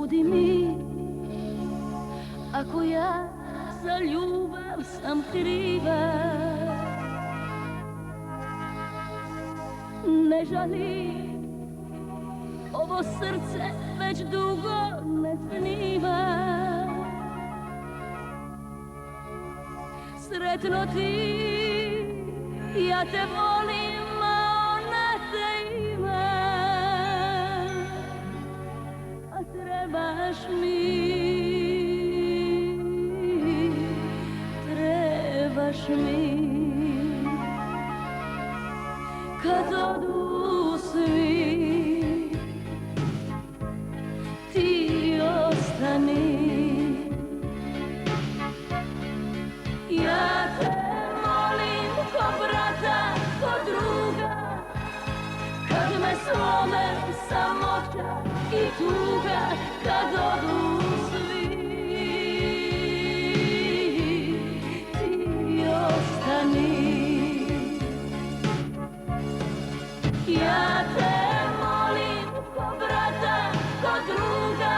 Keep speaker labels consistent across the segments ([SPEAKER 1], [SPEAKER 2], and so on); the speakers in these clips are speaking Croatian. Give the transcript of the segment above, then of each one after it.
[SPEAKER 1] Sudi mi, ako ja za ljubav sam kriva. Ne žali, ovo srce već dugo ne sniva. Sretno ti, ja te volim, a ona te ima. A trebaš mi, kad odu svi, ti ostani. Ja te molim ko brata, ko druga, kad me slome samoća i tuga, kad odu svi, ti ostani. Ja te molim ko brata, ko druga,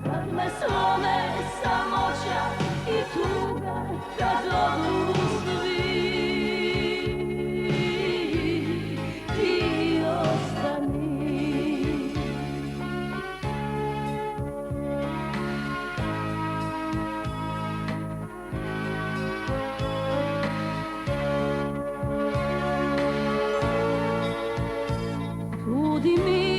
[SPEAKER 1] kad me slome samoća i tuga, kad odu svi, ti ostani. Trudi mi,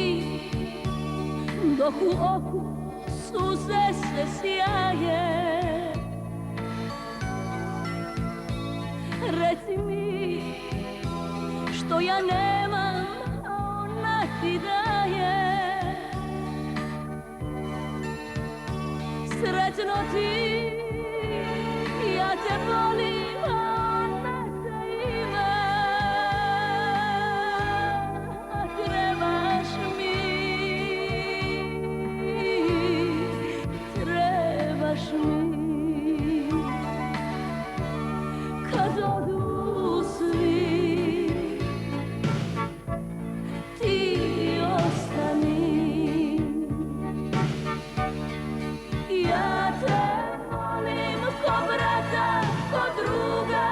[SPEAKER 1] dok u oku suze se sjaje. Reci mi što ja nemam, a ona ti daje. Sretno ti, ja te volim, a ona te ima. A trebaš mi, kad odu svi, ti ostani. Ja te volim ko brata, ko druga,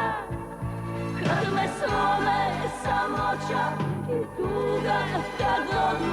[SPEAKER 1] kad me slome samoća i tuga, kad odu